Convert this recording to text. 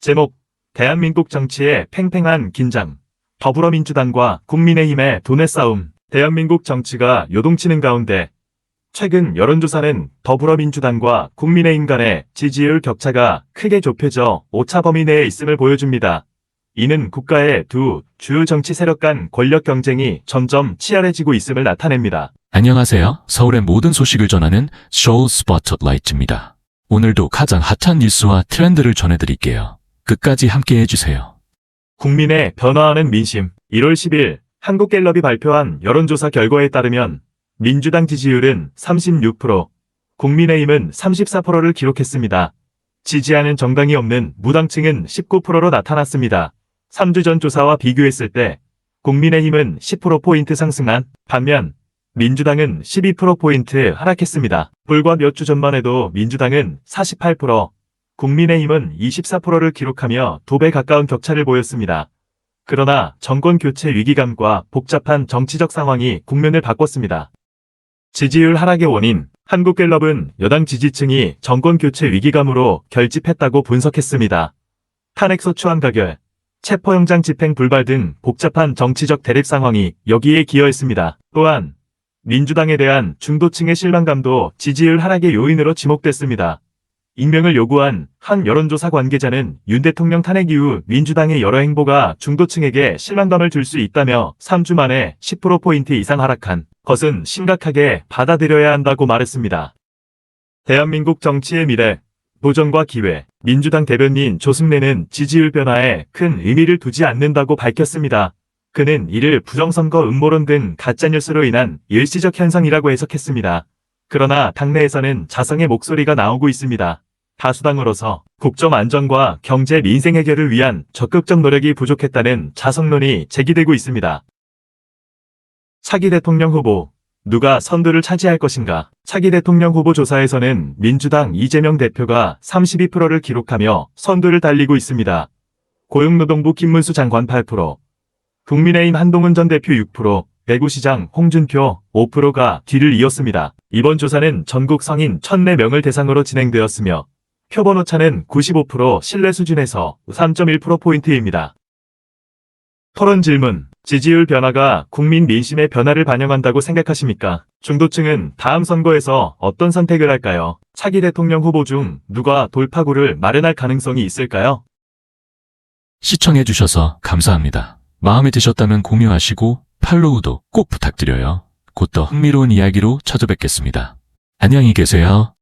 제목, 대한민국 정치의 팽팽한 긴장. 더불어민주당과 국민의힘의 돈의 싸움. 대한민국 정치가 요동치는 가운데 최근 여론조사는 더불어민주당과 국민의힘 간의 지지율 격차가 크게 좁혀져 오차 범위 내에 있음을 보여줍니다. 이는 국가의 두 주요 정치 세력 간 권력 경쟁이 점점 치열해지고 있음을 나타냅니다. 안녕하세요. 서울의 모든 소식을 전하는 서울 스포트라이트입니다. 오늘도 가장 핫한 뉴스와 트렌드를 전해드릴게요. 끝까지 함께 해주세요. 국민의 변화하는 민심. 1월 10일 한국갤럽이 발표한 여론조사 결과에 따르면 민주당 지지율은 36%, 국민의힘은 34%를 기록했습니다. 지지하는 정당이 없는 무당층은 19%로 나타났습니다. 3주 전 조사와 비교했을 때 국민의힘은 10%포인트 상승한 반면 민주당은 12%포인트 하락했습니다. 불과 몇 주 전만 해도 민주당은 48%, 국민의힘은 24%를 기록하며 2배 가까운 격차를 보였습니다. 그러나 정권 교체 위기감과 복잡한 정치적 상황이 국면을 바꿨습니다. 지지율 하락의 원인, 한국갤럽은 여당 지지층이 정권 교체 위기감으로 결집했다고 분석했습니다. 탄핵소추안 가결, 체포영장 집행 불발 등 복잡한 정치적 대립 상황이 여기에 기여했습니다. 또한 민주당에 대한 중도층의 실망감도 지지율 하락의 요인으로 지목됐습니다. 익명을 요구한 한 여론조사 관계자는 윤 대통령 탄핵 이후 민주당의 여러 행보가 중도층에게 실망감을 줄 수 있다며 3주 만에 10%포인트 이상 하락한 것은 심각하게 받아들여야 한다고 말했습니다. 대한민국 정치의 미래, 도전과 기회. 민주당 대변인 조승래는 지지율 변화에 큰 의미를 두지 않는다고 밝혔습니다. 그는 이를 부정선거 음모론 등 가짜뉴스로 인한 일시적 현상이라고 해석했습니다. 그러나 당내에서는 자성의 목소리가 나오고 있습니다. 다수당으로서 국정 안정과 경제 민생 해결을 위한 적극적 노력이 부족했다는 자성론이 제기되고 있습니다. 차기 대통령 후보, 누가 선두를 차지할 것인가? 차기 대통령 후보 조사에서는 민주당 이재명 대표가 32%를 기록하며 선두를 달리고 있습니다. 고용노동부 김문수 장관 8%, 국민의힘 한동훈 전 대표 6%, 대구시장 홍준표 5%가 뒤를 이었습니다. 이번 조사는 전국 성인 1,004명을 대상으로 진행되었으며 표본 오차는 95% 신뢰 수준에서 3.1%포인트입니다. 토론 질문. 지지율 변화가 국민 민심의 변화를 반영한다고 생각하십니까? 중도층은 다음 선거에서 어떤 선택을 할까요? 차기 대통령 후보 중 누가 돌파구를 마련할 가능성이 있을까요? 시청해주셔서 감사합니다. 마음에 드셨다면 공유하시고 팔로우도 꼭 부탁드려요. 곧 더 흥미로운 이야기로 찾아뵙겠습니다. 안녕히 계세요.